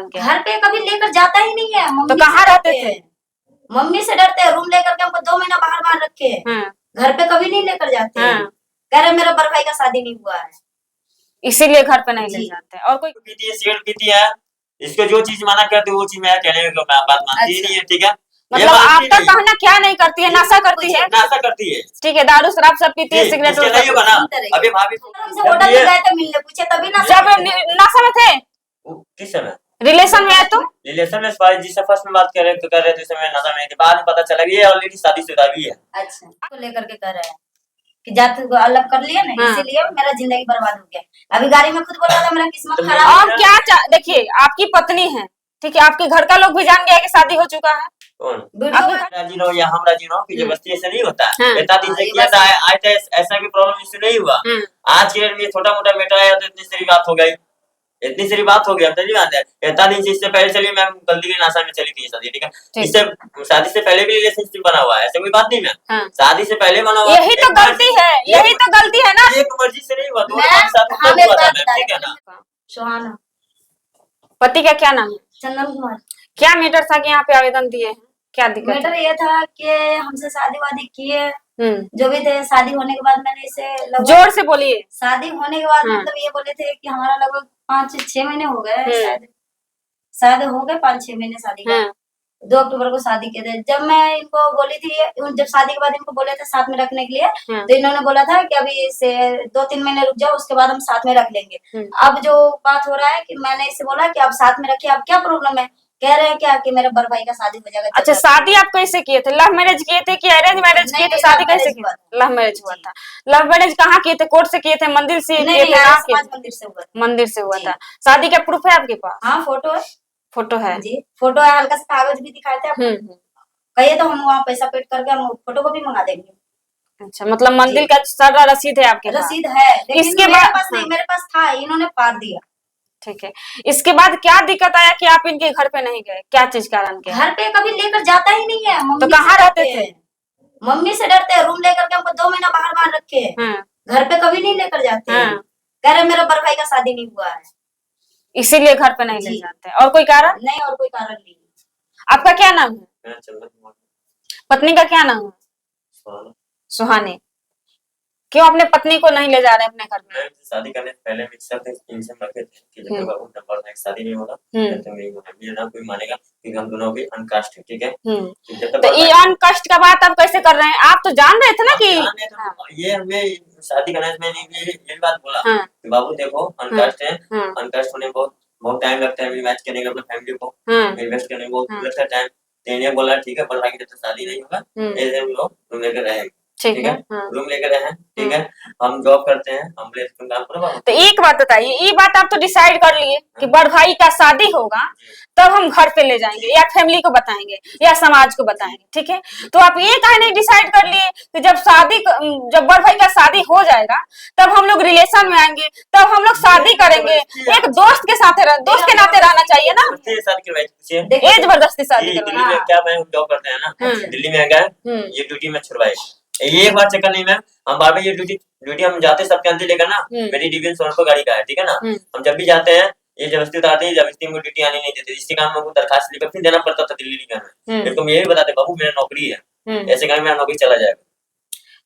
कारण क्या? घर पे कभी लेकर जाता ही नहीं है। तो कहाँ रहते थे? मम्मी से डरते हैं, रूम लेकर के हमको 2 महीना बाहर रखे हैं। घर पे कभी नहीं लेकर जाते हैं। कह रहे मेरा बड़ भाई का शादी नहीं हुआ है, इसीलिए घर पे नहीं ले जाते। और कोई पीती है, सिगरेट पीती है, इसको जो चीज मना करते वो चीज मैं कहने को बात मानती ही नहीं है। ठीक है, मतलब आपका कहना क्या नहीं करती है? नशा करती है? नशा करती है, ठीक है, दारू शराब सब पीती है, सिगरेट नहीं होगा ना। अभी भाभी हमसे होटल में गए थे मिलने, पूछे तभी ना। जब नशा में थे, किस समय रिलेशन में है तो रिलेशन में जिससे फर्स्ट में बात कर रहे थे समय नशा में, बाद में पता चला ये ऑलरेडी शादीशुदा भी है। अच्छा, तो लेकर के कर रहे हैं कि जात को अलग कर लिया ना, इसीलिए मेरा जिंदगी बर्बाद हो गया। अभी गाड़ी में खुद बोला था मेरा किस्मत खराब। और क्या देखिए, आपकी पत्नी है, ठीक है, आपके घर का लोग भी जान गया कि शादी हो चुका है। राजी रहो या हम राजी रहो कि जबरदस्ती ऐसे नहीं होता है। बता दीजिए किया था, आज तक ऐसा भी प्रॉब्लम इश्यू नहीं हुआ। आज के डेट में छोटा मोटा मैटर आया तो इतनी सारी बात हो गई, इतनी सारी बात हो गई। हम तो नहीं मानते। इतना दिन इससे पहले चलिए मैम गलती की नाशा में चली थी शादी, ठीक है, इससे शादी से पहले भी रिलेशनशिप बना हुआ है, ऐसे कोई बात नहीं मैम। शादी से पहले बना हुआ, यही तो गलती है, यही तो गलती है ना। एक मर्जी से नहीं हुआ, दोनों के साथ हुआ था मैम, ठीक है ना। सुहाना। पति का क्या नाम है? चंदन कुमार। क्या मैटर था कि यहाँ पे आवेदन दिए हैं? क्या दिक्कत? मैटर ये था कि हमसे शादी वादी किए, जो भी थे। शादी होने के बाद मैंने इसे जोर से बोलिए। शादी होने के बाद मतलब ये बोले थे कि हमारा लगभग 5-6 महीने हो गए, शायद हो गए 5-6 महीने शादी का। 2 अक्टूबर को शादी किए थे। जब मैं इनको बोली थी, जब शादी के बाद इनको बोले थे साथ में रखने के लिए, तो इन्होंने बोला था कि अभी से 2-3 महीने रुक जाओ, उसके बाद हम साथ में रख लेंगे। अब जो बात हो रहा है कि मैंने इससे बोला कि अब साथ में रखिए, अब क्या प्रॉब्लम है? कह रहे हैं क्या कि मेरे बड़ भाई का शादी हो जाएगा। अच्छा, शादी आप कैसे किए थे? लव मैरिज किए थे कि अरेंज मैरिज किए थे? शादी कैसे किए? लव मैरिज हुआ था। लव मैरिज कहाँ किए थे? कोर्ट से किए थे? मंदिर से किए थे? मंदिर से हुआ। मंदिर से हुआ था। शादी का प्रूफ है आपके पास? हाँ, फोटो है। फोटो है जी, फोटो है, हल्का सा कागज भी दिखाए थे आपको। कहिए तो हम वहाँ पैसा पेड करके हम फोटो को भी मंगा देंगे। अच्छा, मतलब मंदिर का सारा रसीद है आपके पास? रसीद है, लेकिन इसके मेरे पास नहीं, मेरे पास था, इन्होंने पार दिया। ठीक है, इसके बाद क्या दिक्कत आया कि आप इनके घर पे नहीं गए? क्या चीज कारण के? घर पे कभी लेकर जाता ही नहीं है। तो कहाँ रहते थे? मम्मी से डरते हैं, रूम लेकर के हमको 2 महीना बाहर रखे हैं। घर पे कभी नहीं लेकर जाते हैं। कह रहे मेरा बड़ भाई का शादी नहीं हुआ है, इसीलिए घर पे नहीं ले जाते। और कोई कारण नहीं? और कोई कारण नहीं। आपका क्या नाम है? पत्नी का क्या नाम है? सुहानी। क्यों अपने पत्नी को नहीं ले जा रहे अपने घर में? शादी करने से पहले मिक्सर थे, इनसे रखे थे कि जब तक बाबू नंबर में शादी नहीं होगा तब तक नहीं होगा। ये ना कोई मानेगा कि हम दोनों भी अनकास्ट है, ठीक है। तो ये अनकास्ट का बात आप कैसे कर रहे हैं? आप तो जान रहे थे ना कि ये हमें शादी करने से मैंने ये बात बोला कि बाबू देखो अनकास्ट है, अनकास्ट होने में बहुत टाइम लगता है मैच करने के, अपने फैमिली को इन्वेस्ट करने में बहुत लगता है टाइम। तो इन्हें बोला ठीक है, पर भाई जब तक शादी नहीं होगा ऐसे हम लोग रूम लेकर रहेंगे, ठीक है। रूम लेकर रहे, ठीक है, हम जॉब करते हैं, हम तो एक बात बताइए, ये बात आप तो डिसाइड कर लिए कि बड़ भाई का शादी होगा तब हम घर पे ले जाएंगे या फैमिली को बताएंगे या समाज को बताएंगे, ठीक है। तो आप ये काहे नहीं डिसाइड कर लिए कि जब बड़ भाई का शादी हो जाएगा तब हम लोग रिलेशन में आएंगे, तब हम लोग शादी करेंगे। एक दोस्त के साथ दोस्त के नाते रहना चाहिए ना। ये जबरदस्ती शादी करवाई। क्या मैं जॉब करते हैं ना, दिल्ली में गए, ये ड्यूटी में छुड़वाई। ये बात चक्कर नहीं मैम, हम बार बार ये ड्यूटी हम जाते सबके अंदर लेकर ना, मेरी डिवीजन सोनपुर गाड़ी का है, ठीक है ना। हम जब भी जाते हैं ये जबरदस्ती उतारते हैं, जबरदस्ती में ड्यूटी आने नहीं देते। इसके काम में दरखास्त लिखकर फिर देना पड़ता था दिल्ली में। फिर तुम ये भी बताते बाबू मेरा नौकरी है, ऐसे काम मेरा नौकरी चला जाएगा।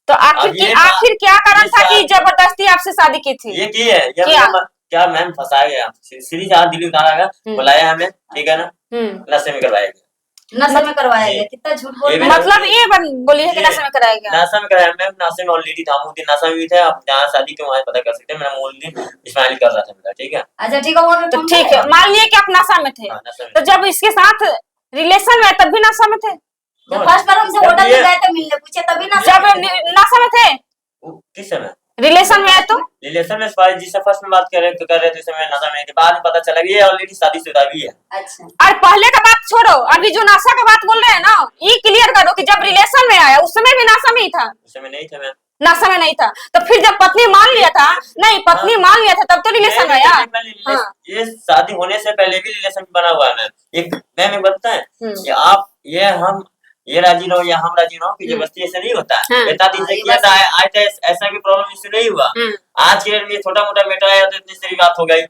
तो आखिर क्या कारण था कि जबरदस्ती आपसे शादी की थी? ये की है क्या मैम? फंसाया गया, सीधी हाथ दिल्ली उतारा गया, बुलाया हमें, ठीक है ना, नशे में करवाया गया। नशे में करवाया गया? कितना झूठ बोल रहे हैं। मतलब ये बोलिए कि नशे में कराया गया? नशा में कराया मैम, नशे में ऑलरेडी था, मुझे नशा में भी थे। आप जहाँ शादी के वहाँ पता कर सकते हैं। मेरा मूल दिन इस्माइल कर रहा था मेरा, ठीक है। अच्छा ठीक है, वो तो ठीक है, मान लिए कि आप नशा में थे, तो जब इसके साथ रिलेशन में तब भी नशा में थे? जब फर्स्ट बार हमसे होटल में गए थे मिलने, पूछे तभी नशा जब नशा में थे? किस समय रिलेशन में है? तो रिलेशन में जिससे फर्स्ट में बात कर रहे थे समय नशा में, बाद में पता चला ये ऑलरेडी शादीशुदा भी है। अच्छा, और पहले का बात छोड़ो, अभी जो नशा का बात बोल रहे हैं ना, ये क्लियर करो कि जब रिलेशन में आया उस समय भी नशा में ही था? उस समय नहीं था मैं, नशा में नहीं था। तो फिर जब पत्नी मान लिया था, नहीं पत्नी मान लिया था तब तो रिलेशन में आया। ये शादी होने से पहले भी रिलेशन बना हुआ है। मैम बताता है कि आप ये राजी रहो या हम राजी रहो कि जबरदस्ती ऐसे नहीं होता है। बता दीजिए किया था, आज तक ऐसा भी प्रॉब्लम इश्यू नहीं हुआ। आज के डेट में छोटा मोटा मैटर आया तो इतनी सारी बात हो गई,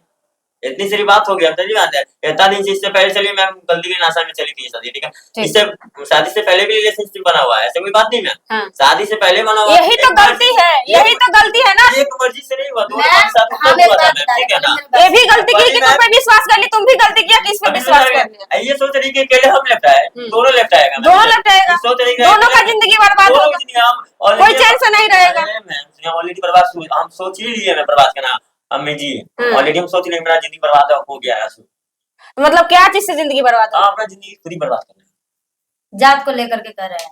इतनी सारी बात हो गई, अब बात है इतना दिन से, इससे पहले चलिए मैम गलती की नाशा में चली थी शादी, ठीक है, इससे शादी से पहले भी रिलेशनशिप बना हुआ है, ऐसा कोई बात नहीं मैम, हाँ। शादी से पहले बना हुआ, यही तो गलती है, यही तो गलती है ना, एक मर्जी से नहीं हुआ, दोनों के साथ हुआ था मैम, ठीक है ना। ये भी गलती की कि तुम पे विश्वास कर ली, तुम भी गलती किया कि इस पे विश्वास कर लिया। ये सोच रही कि अकेले हम लेफ्ट आए, दोनों लेफ्ट आएगा, दोनों लेफ्ट आएगा, सोच रही दोनों का जिंदगी बर्बाद होगा, कोई चैन से नहीं रहेगा। ऑलरेडी बर्बाद, हम सोच ही लिए मैं बर्बाद करना, अम्मी जी ऑलरेडी हम सोच रहे मेरा जिंदगी बर्बाद हो गया है। मतलब क्या चीज से जिंदगी बर्बाद हो? अपना जिंदगी खुद ही बर्बाद करना है। जात को लेकर के कर रहे हैं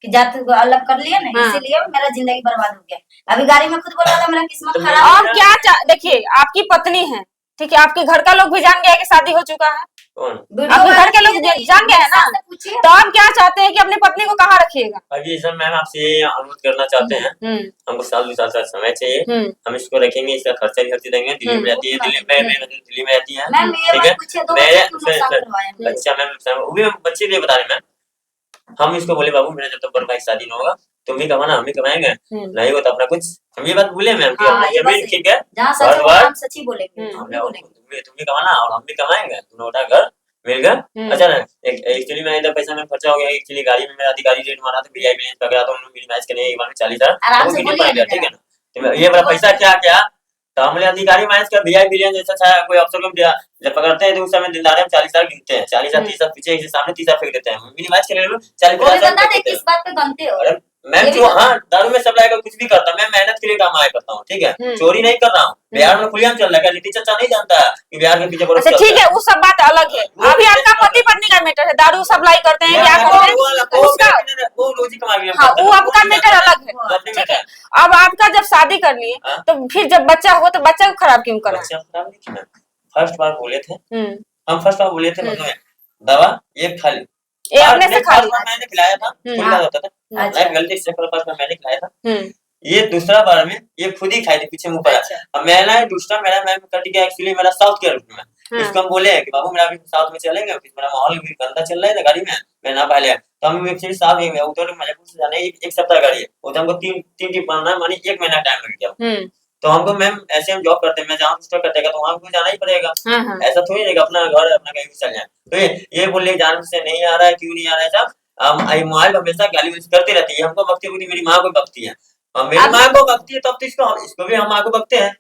कि जात को अलग कर लिया ना, इसीलिए मेरा जिंदगी बर्बाद हो गया। अभी गाड़ी में खुद बोला था मेरा किस्मत खराब। और क्या देखिए, आपकी पत्नी है, ठीक है, आपके घर का लोग भी जान गया है कि शादी हो चुका है, आपके घर के लोग जान गए हैं ना, तो आप क्या चाहते हैं कि अपनी पत्नी को कहाँ रखिएगा? अभी सर मैम आपसे अनुरोध करना चाहते हैं, हमको 7 साल समय चाहिए, हम इसको रखेंगे, इसका खर्चा भी खर्ची देंगे, दिल्ली में रहती है, दिल्ली में रहती है, ठीक है, बच्चा मैम वो भी बच्चे भी बता रहे मैम, हम इसको बोले बाबू मेरा जब तक बड़ भाई शादी न होगा तुम भी कमाना हम भी कमाएंगे, नहीं हो तो अपना कुछ, हम ये बात बोले मैम कि अपना जमीन ठीक है, हम सच ही बोलेंगे, तुम भी कमाना और हम भी कमाएंगे, दोनों उठा घर मिल गया। अच्छा ना, एक्चुअली मैं इधर पैसा में खर्चा हो गया, एक्चुअली गाड़ी में मेरा अधिकारी रेट मारा था, वीआईपी रेंज पकड़ा था, उन्होंने मेरी मैच करने एक बार में 40,000, ठीक है ना, तो ये बड़ा पैसा क्या क्या, तो हमने अधिकारी मैच का वीआईपी रेंज जैसा था, कोई अफसर को दिया, जब पकड़ते हैं तो उस समय दिनदारे में 40,000 गिनते हैं, 40,000 30,000 पीछे सामने 30,000 फेंक देते हैं, मिनी मैच करने में 40,000 किस बात पे गनते हो? मैम जो हाँ दारू में सप्लाई का कुछ भी करता, मैं मेहनत के लिए कमाया करता हूँ, ठीक है, चोरी नहीं कर रहा हूँ, बिहार में खुलेआम चल रहा है, नीतीश चाचा नहीं जानता है कि बिहार के पीछे अच्छा ठीक है, वो सब बात अलग है, अभी आपका पति पत्नी का मैटर है, दारू सप्लाई करते हैं क्या करते हैं उसका, वो रोजी कमा लिया, हाँ वो आपका मैटर अलग है, ठीक है। अब आपका जब शादी कर लिए तो फिर जब बच्चा हुआ तो बच्चा को खराब क्यों करा? फर्स्ट बार बोले थे हम, फर्स्ट बार बोले थे दवा ये खा ली, ये अपने से खा लिया, मैंने खिलाया था, होता था मैं गलती से मैंने खिलाया था, ये दूसरा बार में ये खुद ही खाई थी पीछे मुंह पर। अब मेरा दूसरा मेरा मैम कट गया, एक्चुअली मेरा साउथ के रूप में, इसको हम बोले कि बाबू मेरा अभी साउथ में चलेंगे, मेरा माहौल भी गंदा चल रहा है गाड़ी में, मैं ना पहले तो हम एक्चुअली साउथ में उधर मजापुर से जाने एक सप्ताह गाड़ी है, वो तो हमको तीन ट्रिप मारना मानी 1 महीना टाइम लग गया, तो हमको मैम ऐसे हम जॉब करते हैं, मैं जहाँ स्टोर करतेगा तो वहाँ को जाना ही पड़ेगा, ऐसा थोड़ी नहीं अपना घर अपना कहीं चल जाए, तो ये बोले जान से नहीं आ रहा है, क्यों नहीं आ रहा है साहब, मोबाइल हमेशा गाली करती रहती है, हमको बकती होती, मेरी माँ को बकती है, मेरी माँ को बकती है, तब तो इसको भी हम माँ को बकते हैं,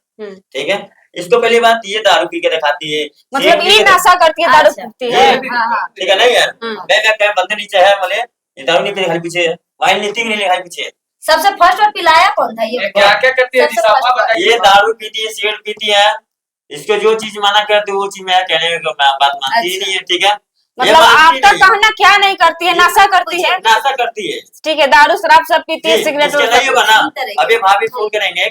ठीक है। इसको पहली बात ये दारू पी के दिखाती है, मतलब ये नशा करती है, दारू पीती है, ठीक है नहीं यार, मैं बंदे नीचे है बोले ये दारू नहीं पी खाली पीछे, वाइल नीति नहीं खाली पीछे। सबसे फर्स्ट और पिलाया कौन था? ये क्या क्या करती है? ये दारू पीती है, सिगरेट पीती है, इसको जो चीज मना करती है वो चीज मैं कहने में बात मानती ही नहीं है, ठीक है। मतलब आपका कहना क्या नहीं करती है? नशा करती है, नशा करती है, ठीक है, दारू शराब सब पीती है, सिगरेट नहीं होगा ना, अभी भाभी फोन करेंगे